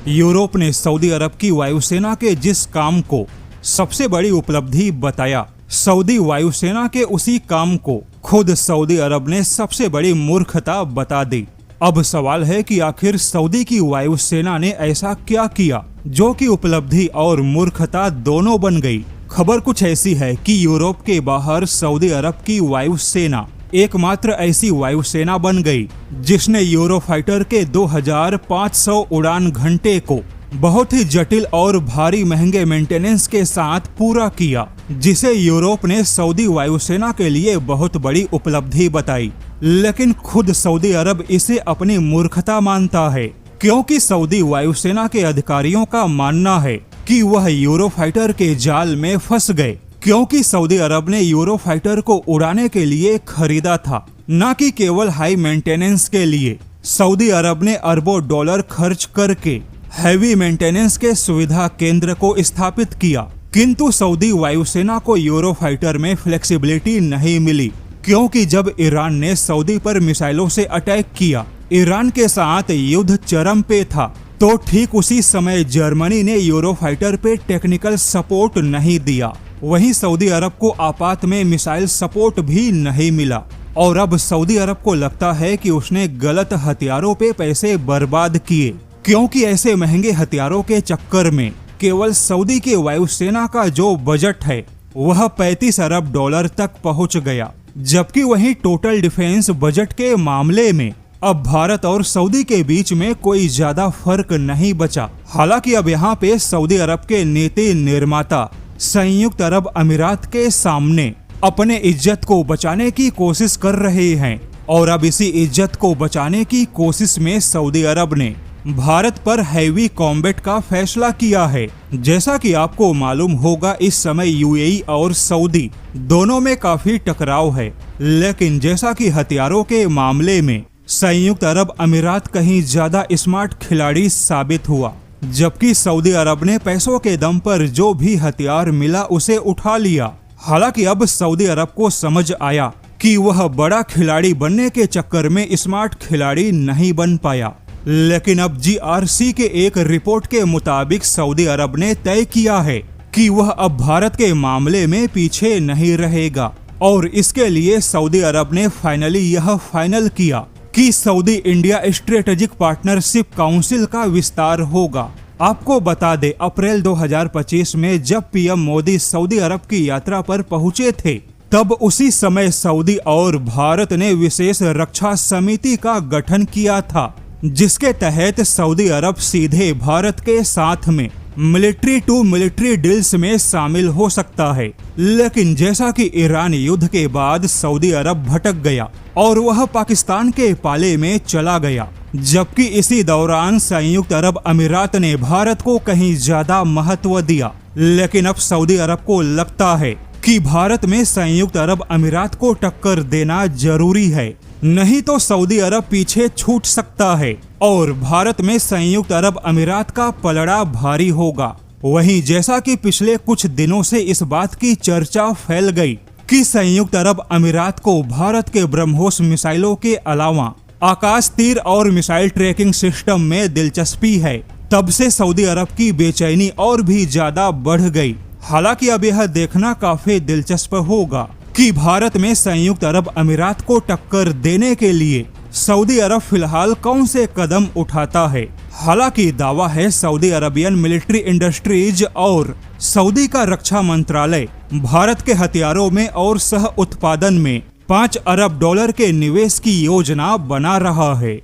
Europe ने Saudi अरब की वायुसेना के जिस काम को सबसे बड़ी उपलब्धि बताया, सऊदी वायुसेना के उसी काम को खुद सऊदी अरब ने सबसे बड़ी मूर्खता बता दी। अब सवाल है कि आखिर सऊदी की वायुसेना ने ऐसा क्या किया जो कि उपलब्धि और मूर्खता दोनों बन गई। खबर कुछ ऐसी है कि यूरोप के बाहर सऊदी अरब की वायुसेना एकमात्र ऐसी वायुसेना बन गई जिसने यूरोफाइटर के 2500 उड़ान घंटे को बहुत ही जटिल और भारी महंगे मेंटेनेंस के साथ पूरा किया, जिसे यूरोप ने सऊदी वायुसेना के लिए बहुत बड़ी उपलब्धि बताई। लेकिन खुद सऊदी अरब इसे अपनी मूर्खता मानता है, क्योंकि सऊदी वायुसेना के अधिकारियों का मानना है कि वह यूरोफाइटर के जाल में फंस गए, क्योंकि सऊदी अरब ने यूरोफाइटर को उड़ाने के लिए खरीदा था, न कि केवल हाई मेंटेनेंस के लिए। सऊदी अरब ने अरबों डॉलर खर्च करके हैवी मेंटेनेंस के सुविधा केंद्र को स्थापित किया, किंतु सऊदी वायुसेना को यूरोफाइटर में फ्लेक्सिबिलिटी नहीं मिली, क्योंकि जब ईरान ने सऊदी पर मिसाइलों से अटैक किया, ईरान के साथ युद्ध चरम पे था, तो ठीक उसी समय जर्मनी ने यूरोफाइटर पे टेक्निकल सपोर्ट नहीं दिया। वहीं सऊदी अरब को आपात में मिसाइल सपोर्ट भी नहीं मिला, और अब सऊदी अरब को लगता है कि उसने गलत हथियारों पे पैसे बर्बाद किए, क्योंकि ऐसे महंगे हथियारों के चक्कर में केवल सऊदी के वायुसेना का जो बजट है वह 35 अरब डॉलर तक पहुंच गया, जबकि वहीं टोटल डिफेंस बजट के मामले में अब भारत और सऊदी के बीच में कोई ज्यादा फर्क नहीं बचा। हालांकि अब यहाँ पे सऊदी अरब के नीति निर्माता संयुक्त अरब अमीरात के सामने अपने इज्जत को बचाने की कोशिश कर रहे हैं, और अब इसी इज्जत को बचाने की कोशिश में सऊदी अरब ने भारत पर हैवी कॉम्बैट का फैसला किया है। जैसा कि आपको मालूम होगा, इस समय यूएई और सऊदी दोनों में काफी टकराव है, लेकिन जैसा कि हथियारों के मामले में संयुक्त अरब अमीरात कहीं ज्यादा स्मार्ट खिलाड़ी साबित हुआ, जबकि सऊदी अरब ने पैसों के दम पर जो भी हथियार मिला उसे उठा लिया। हालांकि अब सऊदी अरब को समझ आया कि वह बड़ा खिलाड़ी बनने के चक्कर में स्मार्ट खिलाड़ी नहीं बन पाया, लेकिन अब जीआरसी के एक रिपोर्ट के मुताबिक सऊदी अरब ने तय किया है कि वह अब भारत के मामले में पीछे नहीं रहेगा, और इसके लिए सऊदी अरब ने फाइनली यह फाइनल किया कि Saudi India strategic partnership council का विस्तार होगा। आपको बता दे, अप्रैल 2025 में जब पीएम मोदी सऊदी अरब की यात्रा पर पहुंचे थे, तब उसी समय सऊदी और भारत ने विशेष रक्षा समिति का गठन किया था, जिसके तहत सऊदी अरब सीधे भारत के साथ में मिलिट्री टू मिलिट्री डील्स में शामिल हो सकता है। लेकिन जैसा कि ईरान युद्ध के बाद सऊदी अरब भटक गया और वह पाकिस्तान के पाले में चला गया, जबकि इसी दौरान संयुक्त अरब अमीरात ने भारत को कहीं ज्यादा महत्व दिया। लेकिन अब सऊदी अरब को लगता है कि भारत में संयुक्त अरब अमीरात को टक्कर देना जरूरी है, नहीं तो सऊदी अरब पीछे छूट सकता है और भारत में संयुक्त अरब अमीरात का पलड़ा भारी होगा। वहीं जैसा कि पिछले कुछ दिनों से इस बात की चर्चा फैल गई कि संयुक्त अरब अमीरात को भारत के ब्रह्मोस मिसाइलों के अलावा आकाश तीर और मिसाइल ट्रैकिंग सिस्टम में दिलचस्पी है, तब से सऊदी अरब की बेचैनी और भी ज्यादा बढ़ गई। हालांकि अब यह देखना काफी दिलचस्प होगा कि भारत में संयुक्त अरब अमीरात को टक्कर देने के लिए सऊदी अरब फिलहाल कौन से कदम उठाता है। हालांकि दावा है सऊदी अरबियन मिलिट्री इंडस्ट्रीज और सऊदी का रक्षा मंत्रालय भारत के हथियारों में और सह उत्पादन में 5 अरब डॉलर के निवेश की योजना बना रहा है।